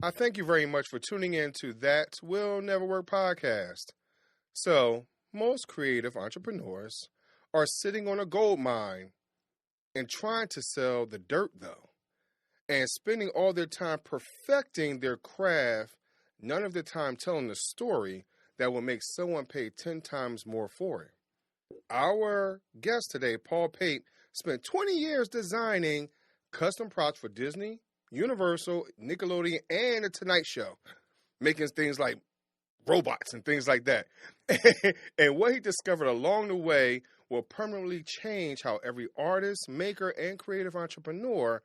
I thank you very much for tuning in to That Will Never Work podcast. So, most creative entrepreneurs are sitting on a gold mine and trying to sell the dirt, though, and spending all their time perfecting their craft, none of the time telling the story that will make someone pay 10 times more for it. Our guest today, Pape, spent 20 years designing custom props for Disney, Universal, Nickelodeon, and The Tonight Show, making things like robots and things like that. And what he discovered along the way will permanently change how every artist, maker, and creative entrepreneur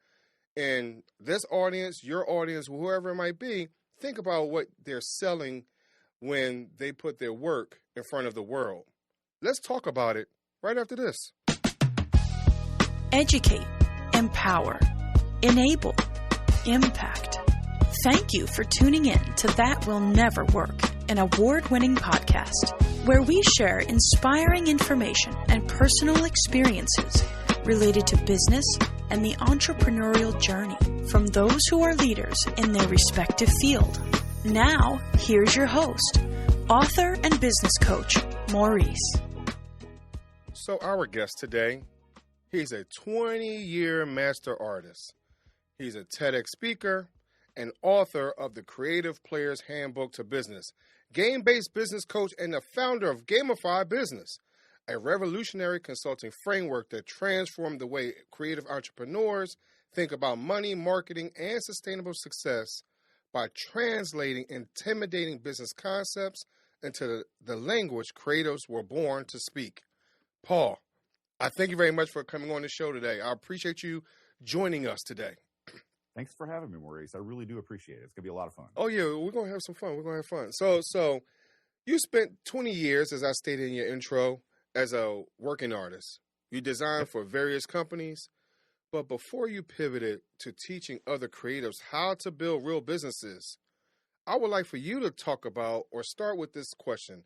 in this audience, your audience, whoever it might be, think about what they're selling when they put their work in front of the world. Let's talk about it right after this. Educate, empower, enable, impact. Thank you for tuning in to That Will Never Work, an award-winning podcast where we share inspiring information and personal experiences related to business and the entrepreneurial journey from those who are leaders in their respective field. Now, here's your host, author and business coach, Maurice. So our guest today, he's a 20-year master artist. He's a TEDx speaker and author of the Creative Player's Handbook to Business, game-based business coach, and the founder of Gamify Business, a revolutionary consulting framework that transformed the way creative entrepreneurs think about money, marketing, and sustainable success by translating intimidating business concepts into the language creatives were born to speak. Paul, I thank you very much for coming on the show today. I appreciate you joining us today. Thanks for having me, Maurice. I really do appreciate it. It's going to be a lot of fun. Oh, yeah, we're going to have some fun. We're going to have fun. So you spent 20 years, as I stated in your intro, as a working artist. You designed for various companies, but before you pivoted to teaching other creatives how to build real businesses, I would like for you to talk about or start with this question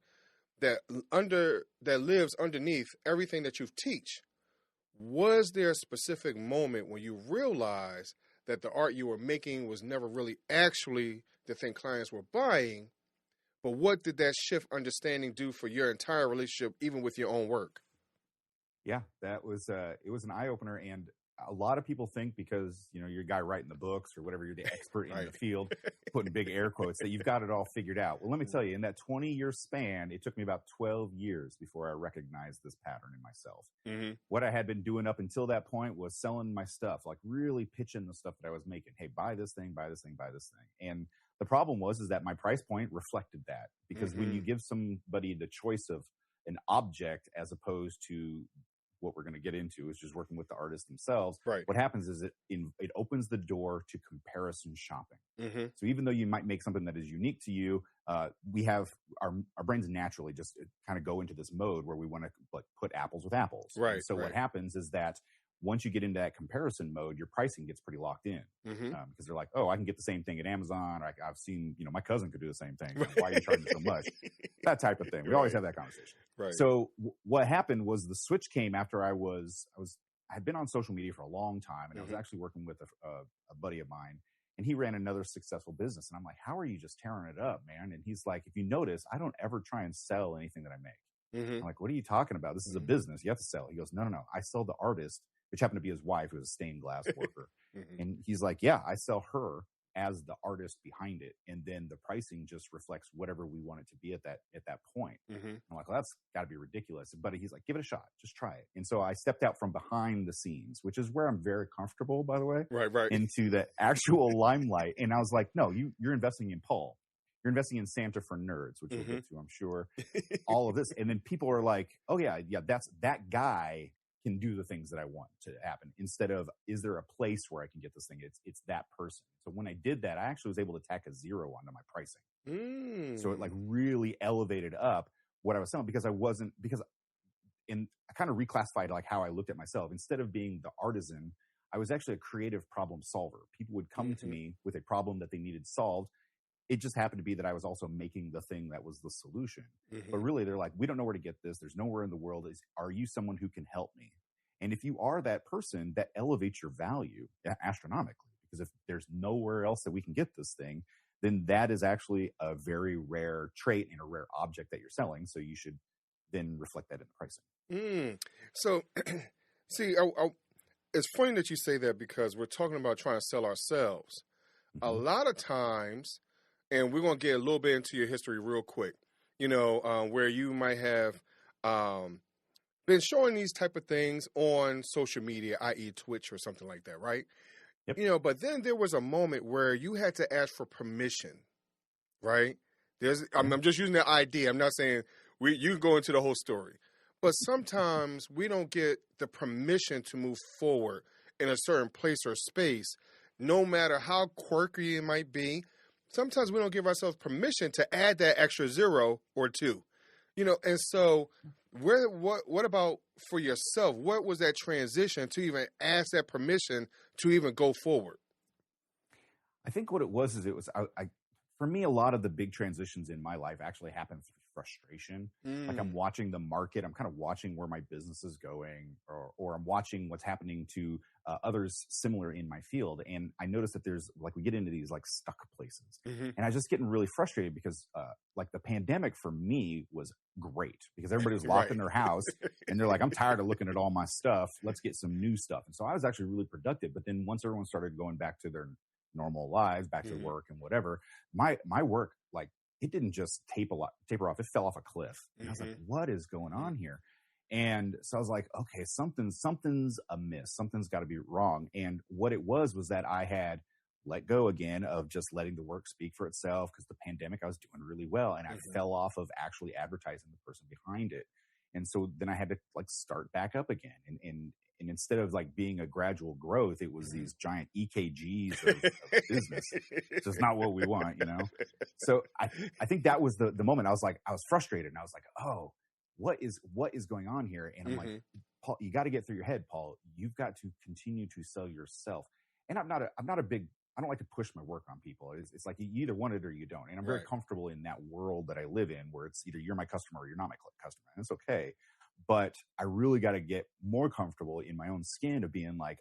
that lives underneath everything that you teach. Was there a specific moment when you realized that the art you were making was never really actually the thing clients were buying, but what did that shift understanding do for your entire relationship, even with your own work? Yeah, that was it was an eye opener, and a lot of people think because you're a guy writing the books or whatever, you're the expert in the field, putting big air quotes, that you've got it all figured out. Well, let me tell you, in that 20-year span, it took me about 12 years before I recognized this pattern in myself. Mm-hmm. What I had been doing up until that point was selling my stuff, like really pitching the stuff that I was making. Hey, buy this thing, buy this thing, buy this thing. And the problem was that my price point reflected that, because when you give somebody the choice of an object as opposed to what we're going to get into is just working with the artists themselves. Right. What happens is it opens the door to comparison shopping. Mm-hmm. So even though you might make something that is unique to you, we have our brains naturally just kind of go into this mode where we want to put apples with apples. Right. And so what happens is that once you get into that comparison mode, your pricing gets pretty locked in, because they're like, oh, I can get the same thing at Amazon. I've seen, my cousin could do the same thing. Why are you charging so much? That type of thing. We always have that conversation. Right. So what happened was the switch came after I had been on social media for a long time, and I was actually working with a buddy of mine, and he ran another successful business. And I'm like, how are you just tearing it up, man? And he's like, if you notice, I don't ever try and sell anything that I make. I'm like, what are you talking about? This is a business. You have to sell. He goes, no. I sell the artist, which happened to be his wife, who was a stained glass worker. And he's like, yeah, I sell her as the artist behind it. And then the pricing just reflects whatever we want it to be at that point. I'm like, well, that's got to be ridiculous. But he's like, give it a shot. Just try it. And so I stepped out from behind the scenes, which is where I'm very comfortable, by the way, right, into the actual limelight. And I was like, no, you're investing in Paul. You're investing in Santa for Nerds, which we'll get to, I'm sure. All of this. And then people are like, oh, yeah, that guy can do the things that I want to happen, instead of, is there a place where I can get this thing? It's that person. So when I did that, I actually was able to tack a 0 onto my pricing. So it really elevated up what I was selling, because I kind of reclassified how I looked at myself. Instead of being the artisan, I was actually a creative problem solver. People would come to me with a problem that they needed solved. It just happened to be that I was also making the thing that was the solution. But really, they're like, we don't know where to get this. There's nowhere in the world. Are you someone who can help me? And if you are that person, that elevates your value astronomically, because if there's nowhere else that we can get this thing, then that is actually a very rare trait and a rare object that you're selling. So you should then reflect that in the pricing. So, see, it's funny that you say that because we're talking about trying to sell ourselves. A lot of times, and we're going to get a little bit into your history real quick, where you might have been showing these type of things on social media, i.e. Twitch or something like that, right? Yep. But then there was a moment where you had to ask for permission, right? I'm just using the idea. I'm not saying you can go into the whole story. But sometimes we don't get the permission to move forward in a certain place or space, no matter how quirky it might be. Sometimes we don't give ourselves permission to add that extra 0 or 2, and so what about for yourself? What was that transition to even ask that permission to even go forward? I think what it was is for me, a lot of the big transitions in my life actually happened through frustration. Like I'm watching the market, I'm kind of watching where my business is going, or I'm watching what's happening to others similar in my field. And I noticed that there's we get into these stuck places, and I was just getting really frustrated because the pandemic for me was great because everybody was locked in their house and they're like, I'm tired of looking at all my stuff. Let's get some new stuff. And so I was actually really productive. But then once everyone started going back to their normal lives, back to work and whatever, my work, it didn't just taper off. It fell off a cliff. And I was like, what is going on here? And so I was like, okay, something's amiss. Something's got to be wrong. And what it was that I had let go again of just letting the work speak for itself, because the pandemic, I was doing really well. And I fell off of actually advertising the person behind it. And so then I had to start back up again. And instead of being a gradual growth, it was these giant EKGs of business. It's just not what we want, So I think that was the moment. I was frustrated, and I was like, oh, what is going on here? And I'm like, Paul, you got to get through your head, Paul. You've got to continue to sell yourself. And I'm not a big, I don't like to push my work on people. It's like you either want it or you don't. And I'm very comfortable in that world that I live in, where it's either you're my customer or you're not my customer. And it's okay. But I really got to get more comfortable in my own skin of being like,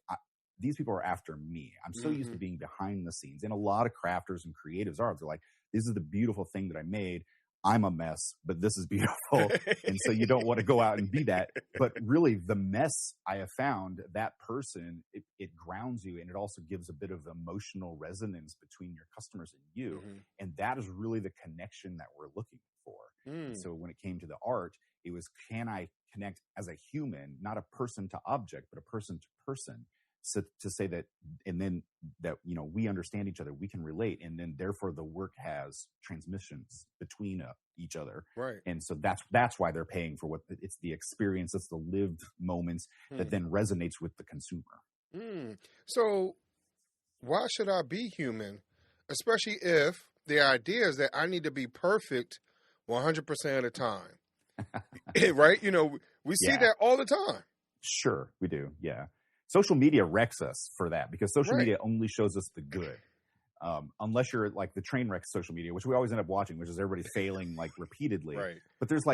these people are after me. I'm so used to being behind the scenes. And a lot of crafters and creatives they're like, this is the beautiful thing that I made. I'm a mess, but this is beautiful. And so you don't want to go out and be that. But really the mess I have found, that person, it grounds you, and it also gives a bit of emotional resonance between your customers and you. And that is really the connection that we're looking for. And so when it came to the art, it was, can I connect as a human, not a person to object, but a person to person? So to say that, and then that, we understand each other, we can relate. And then therefore the work has transmissions between each other. Right. And so that's why they're paying for it's the experience. It's the lived moments that then resonates with the consumer. So why should I be human? Especially if the idea is that I need to be perfect 100% of the time. Right? We see that all the time. Sure, we do. Yeah. Social media wrecks us for that, because social media only shows us the good. Unless you're the train wreck social media, which we always end up watching, which is everybody failing repeatedly. Right. But there's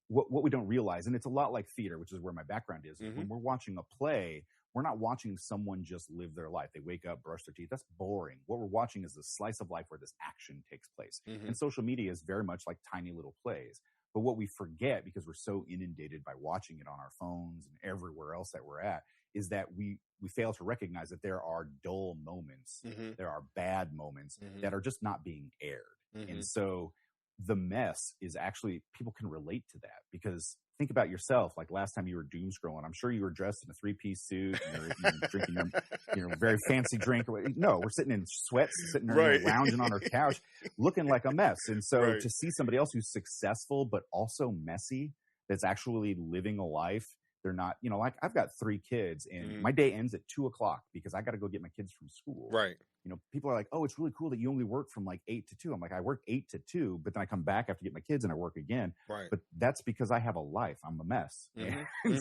what we don't realize. And it's a lot like theater, which is where my background is. When we're watching a play, we're not watching someone just live their life. They wake up, brush their teeth. That's boring. What we're watching is a slice of life where this action takes place. And social media is very much like tiny little plays. But what we forget, because we're so inundated by watching it on our phones and everywhere else that we're at, is that we fail to recognize that there are dull moments, there are bad moments that are just not being aired. And so the mess is actually, people can relate to that, because think about yourself. Last time you were doom scrolling, I'm sure you were dressed in a 3-piece suit and you're drinking your very fancy drink. No, we're sitting in sweats, sitting there lounging on our couch, looking like a mess. And so to see somebody else who's successful but also messy, that's actually living a life. They're not, I've got 3 kids, and my day ends at 2:00 because I got to go get my kids from school. Right. People are like, oh, it's really cool that you only work from 8 to 2. I'm like, I work 8 to 2, but then I come back after to get my kids and I work again. Right. But that's because I have a life. I'm a mess.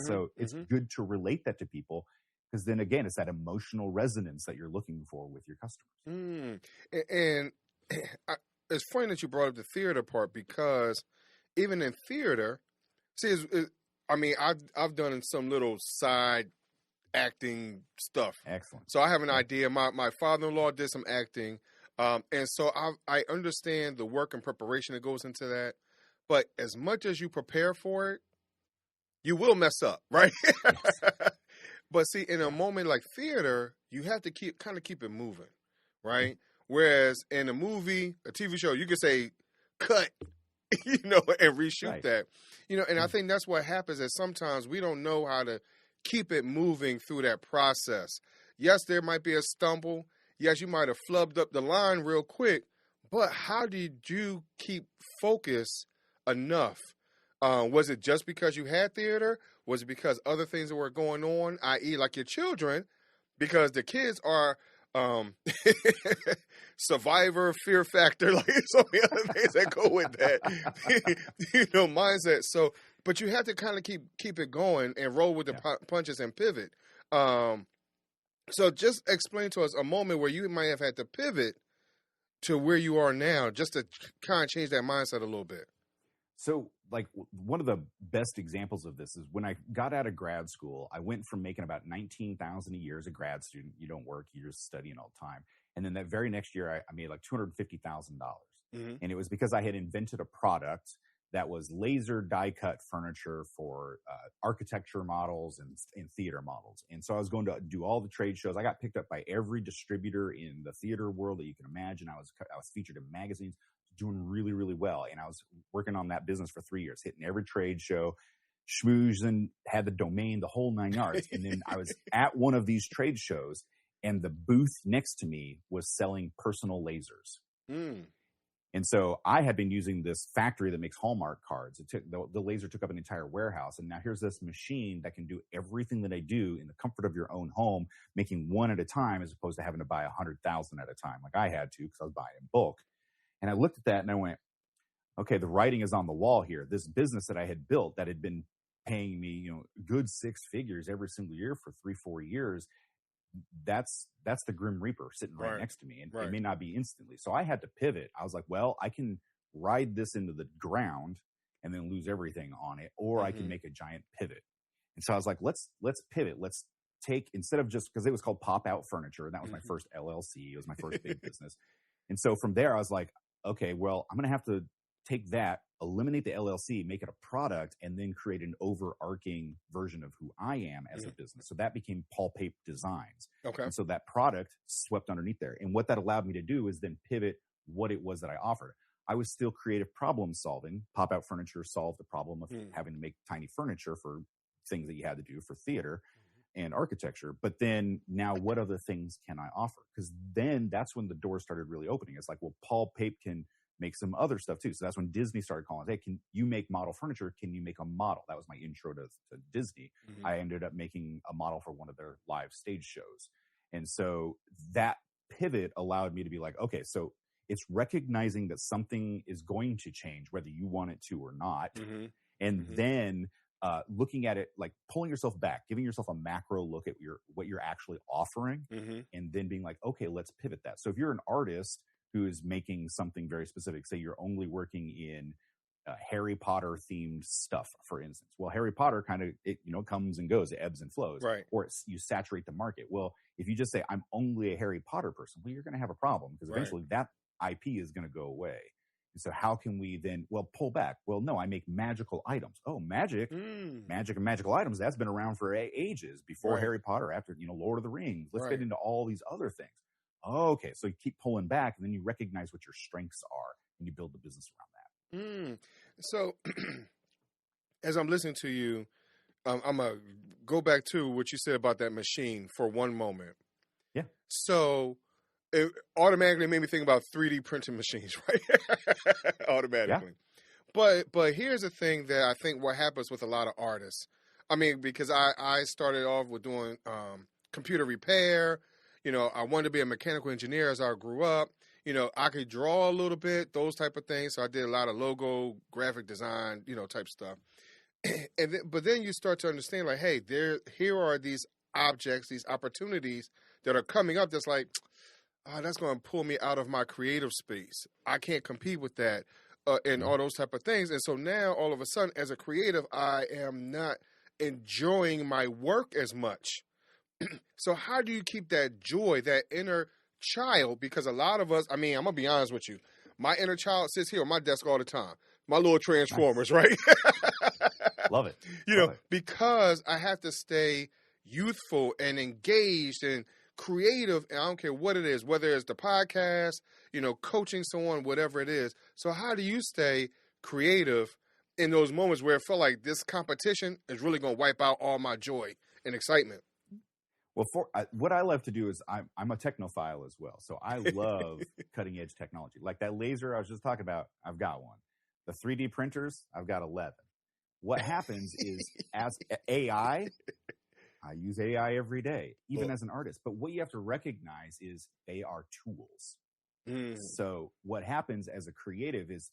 So it's good to relate that to people, because then again, it's that emotional resonance that you're looking for with your customers. And it's funny that you brought up the theater part, because even in theater, see, I've done some little side acting stuff. Excellent. So I have an idea. My father-in-law did some acting. And so I understand the work and preparation that goes into that. But as much as you prepare for it, you will mess up, right? Yes. But see, in a moment like theater, you have to keep it moving, right? Whereas in a movie, a TV show, you can say, cut, and reshoot that. And I think that's what happens is sometimes we don't know how to keep it moving through that process. Yes, there might be a stumble. Yes, you might have flubbed up the line real quick, but how did you keep focus enough? Was it just because you had theater? Was it because other things that were going on, i.e. like your children? Because the kids are survivor, fear factor, like so many other things that go with that, mindset. So, but you have to kind of keep it going and roll with the punches and pivot. So just explain to us a moment where you might have had to pivot to where you are now, just to kind of change that mindset a little bit. So, like, one of the best examples of this is when I got out of grad school, I went from making about $19,000 a year as a grad student. You don't work, you're just studying all the time. And then that very next year, I made like $250,000. Mm-hmm. And it was because I had invented a product that was laser die-cut furniture for architecture models and theater models. And so I was going to do all the trade shows. I got picked up by every distributor in the theater world that you can imagine. I was featured in magazines, doing really, really well. And I was working on that business for 3 years, hitting every trade show, schmoozing, had the domain, the whole 9 yards. And then I was at one of these trade shows, and the booth next to me was selling personal lasers. Mm. And so I had been using this factory that makes Hallmark cards. The laser took up an entire warehouse. And now here's this machine that can do everything that I do in the comfort of your own home, making one at a time, as opposed to having to buy 100,000 at a time, like I had to, because I was buying in bulk. And I looked at that and I went, okay, the writing is on the wall here. This business that I had built that had been paying me, good six figures every single year for 3-4 years, that's the Grim Reaper sitting right next to me. And it may not be instantly. So I had to pivot. I was like, well, I can ride this into the ground and then lose everything on it, or I can make a giant pivot. And so I was like, let's pivot. Let's take, instead of just, because it was called Pop Out Furniture, and that was my first LLC. It was my first big business. And so from there, I was like, okay, well, I'm going to have to take that, eliminate the LLC, make it a product, and then create an overarching version of who I am as a business. So that became Pape Designs. Okay. And so that product swept underneath there. And what that allowed me to do is then pivot what it was that I offered. I was still creative problem solving. Pop Out Furniture solved the problem of having to make tiny furniture for things that you had to do for theater and architecture. But then now what other things can I offer? Because then that's when the doors started really opening. It's like, well, Pape can make some other stuff too. So that's when Disney started calling, hey, can you make model furniture? Can you make a model? That was my intro to Disney. Mm-hmm. I ended up making a model for one of their live stage shows. And so that pivot allowed me to be like, okay, so it's recognizing that something is going to change, whether you want it to or not. Mm-hmm. And then looking at it, like pulling yourself back, giving yourself a macro look at what you're actually offering, and then being like, okay, let's pivot that. So if you're an artist who is making something very specific, say you're only working in Harry Potter themed stuff, for instance. Well, Harry Potter kind of, comes and goes, it ebbs and flows, right? Or you saturate the market. Well, if you just say, I'm only a Harry Potter person, well, you're going to have a problem, because eventually that IP is going to go away. And so how can we then, pull back? Well, no, I make magical items. Oh, magic and magical items. That's been around for ages, before Harry Potter, after, Lord of the Rings. Let's get into all these other things. Okay. So you keep pulling back, and then you recognize what your strengths are, and you build the business around that. So as I'm listening to you, I'm going to go back to what you said about that machine for one moment. Yeah. So it automatically made me think about 3D printing machines, right? Automatically. Yeah. But here's the thing that I think what happens with a lot of artists. I mean, because I started off with doing computer repair. I wanted to be a mechanical engineer as I grew up. I could draw a little bit, those type of things. So I did a lot of logo, graphic design, type stuff. But then you start to understand, like, hey, here are these objects, these opportunities that are coming up that's like, that's going to pull me out of my creative space. I can't compete with that and all those type of things. And so now, all of a sudden, as a creative, I am not enjoying my work as much So how do you keep that joy, that inner child? Because a lot of us, I mean, I'm going to be honest with you. My inner child sits here on my desk all the time. My little Transformers, right? Love it. Because I have to stay youthful and engaged and creative. And I don't care what it is, whether it's the podcast, coaching someone, whatever it is. So how do you stay creative in those moments where it felt like this competition is really going to wipe out all my joy and excitement? Well, what I love to do is I'm a technophile as well. So I love cutting edge technology. Like that laser I was just talking about, I've got one. The 3D printers, I've got 11. What happens is as AI, I use AI every day, even as an artist. But what you have to recognize is they are tools. So what happens as a creative is,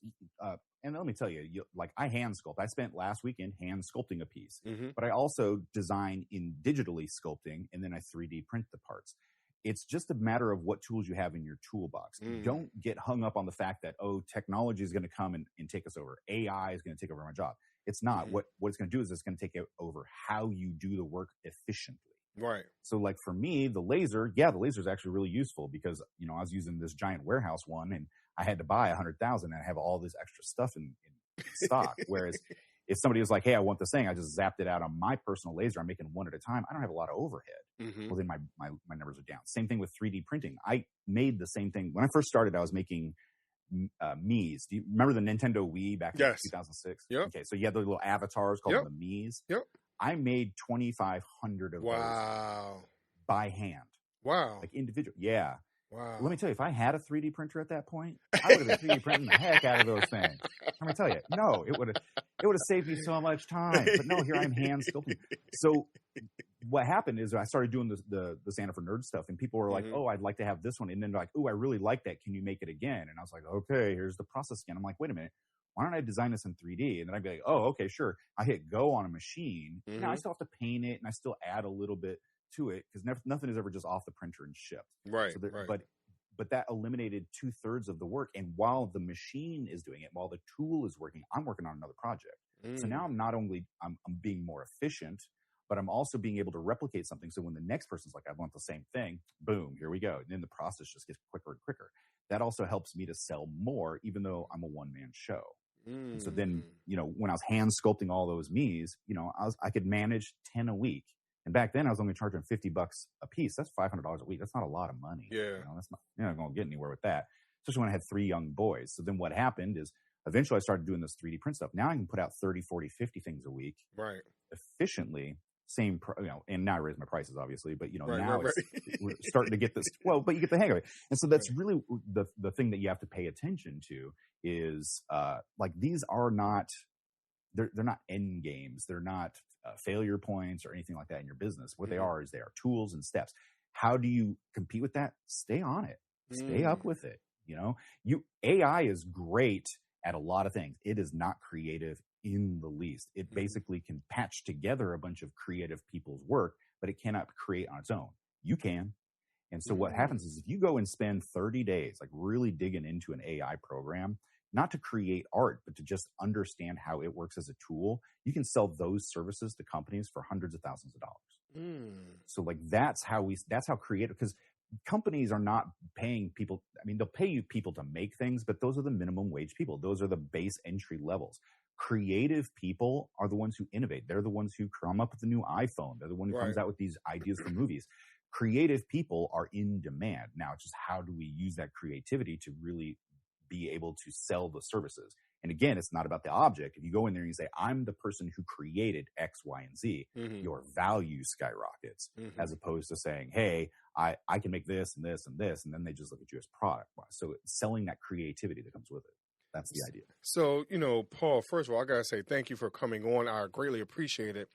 and let me tell you, like I hand sculpt. I spent last weekend hand sculpting a piece, but I also design in digitally sculpting, and then I 3D print the parts. It's just a matter of what tools you have in your toolbox. Don't get hung up on the fact that, technology is going to come and take us over. AI is going to take over my job. It's not. What it's going to do is it's going to take over how you do the work efficiently. Right. So like for me, the laser is actually really useful because, I was using this giant warehouse one and I had to buy 100,000 and I have all this extra stuff in stock. Whereas if somebody was like, hey, I want this thing, I just zapped it out on my personal laser. I'm making one at a time. I don't have a lot of overhead. Well, then my numbers are down. Same thing with 3D printing. I made the same thing. When I first started, I was making Mii's. Do you remember the Nintendo Wii back in 2006? Yep. Okay. So you had those little avatars called the Mii's. Yep. I made 2,500 of those by hand. Wow. Like individual. Yeah. Wow. Let me tell you, if I had a 3D printer at that point, I would have been 3D printing the heck out of those things. Let me tell you, no, it would have saved me so much time. But no, here I'm hand sculpting. So what happened is I started doing the Santa for Nerd stuff, and people were like, oh, I'd like to have this one. And then they're like, oh, I really like that. Can you make it again? And I was like, okay, here's the process again. I'm like, wait a minute. Why don't I design this in 3D? And then I'd be like, oh, okay, sure. I hit go on a machine. Now I still have to paint it and I still add a little bit to it because nothing is ever just off the printer and shipped. Right. So right. But that eliminated 2/3 of the work. And while the machine is doing it, while the tool is working, I'm working on another project. So now I'm not only I'm being more efficient, but I'm also being able to replicate something. So when the next person's like, I want the same thing, boom, here we go. And then the process just gets quicker and quicker. That also helps me to sell more, even though I'm a one-man show. And so then, when I was hand sculpting all those Mii's, I could manage 10 a week. And back then I was only charging $50 a piece. That's $500 a week. That's not a lot of money. Yeah. That's not, you're not going to get anywhere with that, especially when I had 3 young boys. So then what happened is eventually I started doing this 3D print stuff. Now I can put out 30, 40, 50 things a week. Right. Efficiently. Same, and now I raise my prices, obviously, but now we're starting to get this. Well, but you get the hang of it, and so that's really the thing that you have to pay attention to is like these are not they're not end games, they're not failure points or anything like that in your business. What they are is they are tools and steps. How do you compete with that? Stay on it, stay up with it. AI is great at a lot of things. It is not creative in the least. It basically can patch together a bunch of creative people's work, but it cannot create on its own. You can. And so what happens is if you go and spend 30 days, like really digging into an AI program, not to create art, but to just understand how it works as a tool, you can sell those services to companies for hundreds of thousands of dollars. So like, that's how creative, because companies are not paying people. I mean, they'll pay you people to make things, but those are the minimum wage people. Those are the base entry levels. Creative people are the ones who innovate. They're the ones who come up with the new iPhone. They're the one who comes out with these ideas for movies. Creative people are in demand. Now, it's just how do we use that creativity to really be able to sell the services? And again, it's not about the object. If you go in there and you say, I'm the person who created X, Y, and Z, your value skyrockets, as opposed to saying, hey, I can make this and this and this. And then they just look at you as product. So selling that creativity that comes with it. That's the idea. So, Paul, first of all, I got to say thank you for coming on. I greatly appreciate it.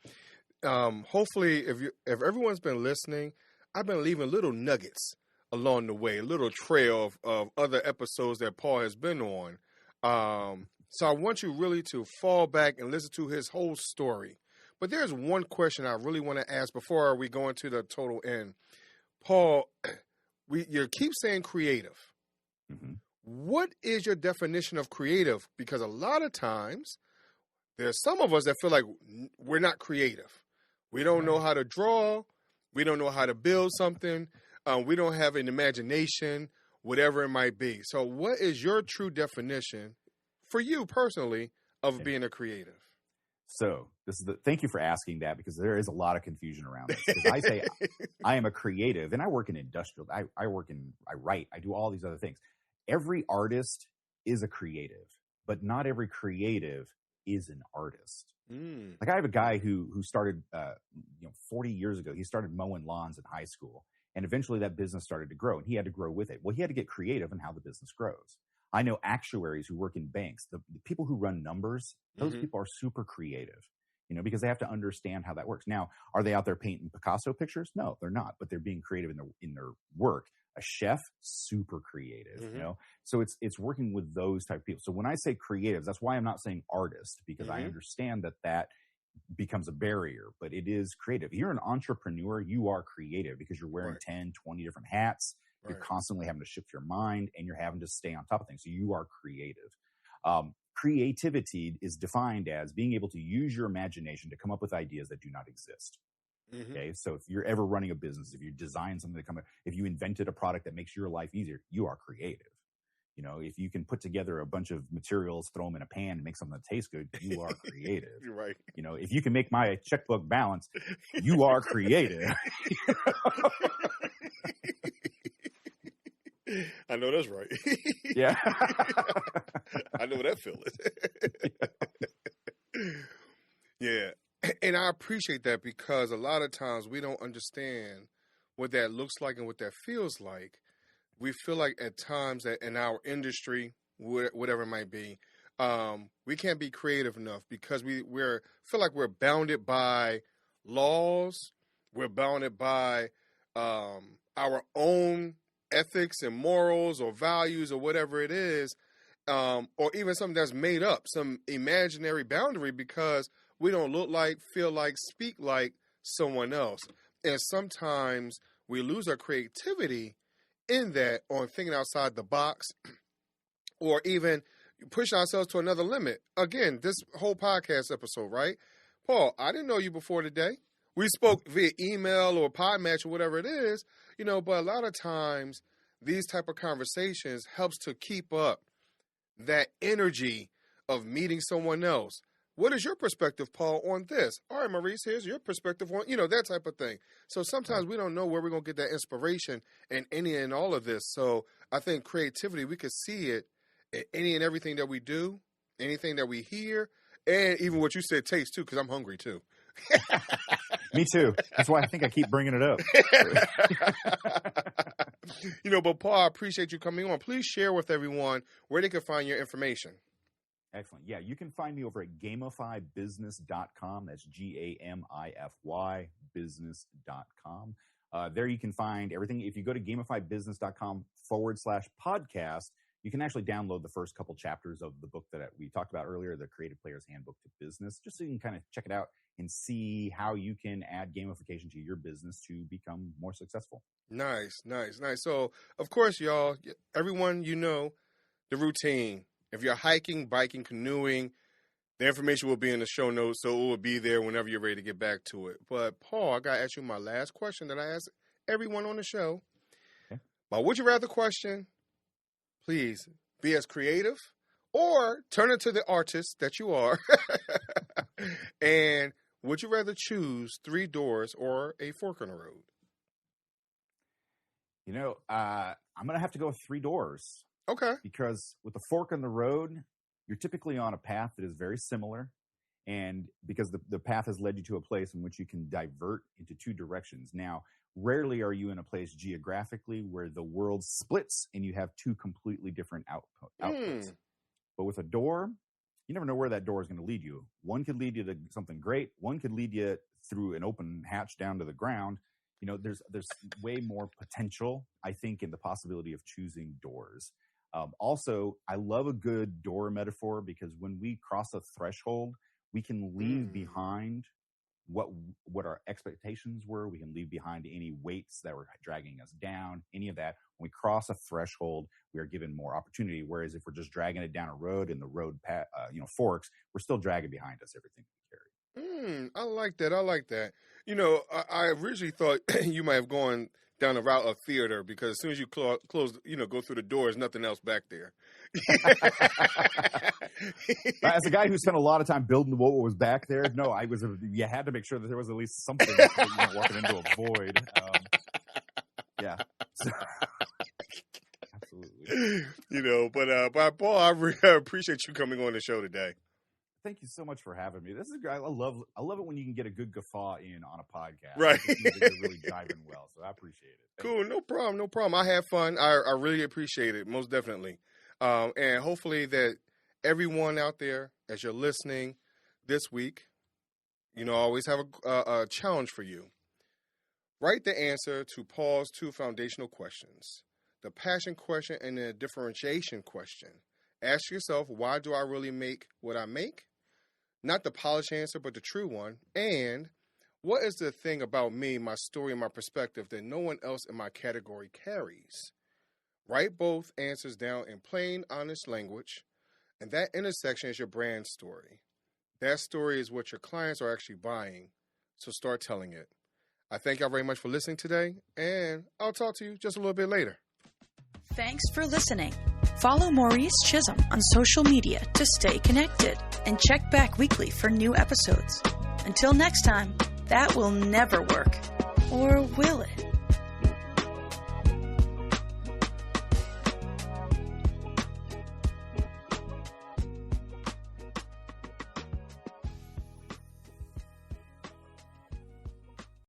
Hopefully, if everyone's been listening, I've been leaving little nuggets along the way, a little trail of other episodes that Paul has been on. So I want you really to fall back and listen to his whole story. But there's one question I really want to ask before we go into the total end. Paul, you keep saying creative. What is your definition of creative? Because a lot of times there's some of us that feel like we're not creative. We don't know how to draw. We don't know how to build something. We don't have an imagination, whatever it might be. So what is your true definition for you personally of being a creative? So thank you for asking that, because there is a lot of confusion around this. Because I say I am a creative, and I work in industrial. I write. I do all these other things. Every artist is a creative, but not every creative is an artist. Like I have a guy who started 40 years ago. He started mowing lawns in high school, and eventually that business started to grow, and he had to grow with it. Well, he had to get creative in how the business grows. I know actuaries who work in banks, the people who run numbers, those people are super creative, because they have to understand how that works. Now, are they out there painting Picasso pictures? No, they're not, but they're being creative in their work. A chef, super creative, So it's working with those type of people. So when I say creatives, that's why I'm not saying artist, because I understand that becomes a barrier, but it is creative. If you're an entrepreneur, you are creative because you're wearing 10, 20 different hats. You're constantly having to shift your mind, and you're having to stay on top of things. So you are creative. Creativity is defined as being able to use your imagination to come up with ideas that do not exist. Okay. So if you're ever running a business, if you design something if you invented a product that makes your life easier, you are creative. If you can put together a bunch of materials, throw them in a pan and make something that tastes good, you are creative. You're right. If you can make my checkbook balance, you are creative. I know that's right. Yeah. I know that feeling. Yeah. And I appreciate that, because a lot of times we don't understand what that looks like and what that feels like. We feel like at times that in our industry, whatever it might be, we can't be creative enough because we feel like we're bounded by laws. We're bounded by our own ethics and morals or values or whatever it is, or even something that's made up, some imaginary boundary, because we don't look like, feel like, speak like someone else. And sometimes we lose our creativity in that, on thinking outside the box, or even pushing ourselves to another limit. Again, this whole podcast episode, right? Paul, I didn't know you before today. We spoke via email or Podmatch or whatever it is, but a lot of times these type of conversations helps to keep up that energy of meeting someone else. What is your perspective, Paul, on this? All right, Maurice, here's your perspective on, that type of thing. So sometimes we don't know where we're going to get that inspiration in any and all of this. So I think creativity, we could see it in any and everything that we do, anything that we hear, and even what you said, taste too, because I'm hungry too. Me too. That's why I think I keep bringing it up. But Paul, I appreciate you coming on. Please share with everyone where they can find your information. Excellent. Yeah, you can find me over at gamifybusiness.com. That's GAMIFY business.com. There you can find everything. If you go to gamifybusiness.com/podcast, you can actually download the first couple chapters of the book that we talked about earlier, the Creative Player's Handbook to Business, just so you can kind of check it out and see how you can add gamification to your business to become more successful. Nice. So, of course, y'all, everyone, the routine. If you're hiking, biking, canoeing, the information will be in the show notes, so it will be there whenever you're ready to get back to it. But, Paul, I got to ask you my last question that I ask everyone on the show. Okay. My would you rather question, please be as creative or turn into the artist that you are. And would you rather choose 3 doors or a fork in the road? I'm going to have to go with 3 doors. Okay. Because with the fork in the road, you're typically on a path that is very similar. And because the path has led you to a place in which you can divert into 2 directions. Now, rarely are you in a place geographically where the world splits and you have 2 completely different outputs. But with a door, you never know where that door is going to lead you. One could lead you to something great. One could lead you through an open hatch down to the ground. There's way more potential, I think, in the possibility of choosing doors. Also, I love a good door metaphor, because when we cross a threshold, we can leave behind what our expectations were. We can leave behind any weights that were dragging us down, any of that. When we cross a threshold, we are given more opportunity. Whereas if we're just dragging it down a road and the road forks, we're still dragging behind us everything we carry. I like that. I like that. You know, I originally thought you might have gone down the route of theater because as soon as you close, go through the door, there's nothing else back there. As a guy who spent a lot of time building what was back there, no, you had to make sure that there was at least something walking into a void. Yeah. Absolutely. You know, but Paul, I really appreciate you coming on the show today. Thank you so much for having me. This is great. I love it when you can get a good guffaw in on a podcast. Right. It means that you're really jiving well, so I appreciate it. Cool. No problem. I had fun. I really appreciate it, most definitely. And hopefully that everyone out there, as you're listening this week, I always have a challenge for you. Write the answer to Paul's 2 foundational questions, the passion question and the differentiation question. Ask yourself, why do I really make what I make? Not the polished answer, but the true one. And what is the thing about me, my story, and my perspective that no one else in my category carries? Write both answers down in plain, honest language, and that intersection is your brand story. That story is what your clients are actually buying, so start telling it. I thank y'all very much for listening today, and I'll talk to you just a little bit later. Thanks for listening. Follow Maurice Chisholm on social media to stay connected and check back weekly for new episodes. Until next time, that will never work. Or will it?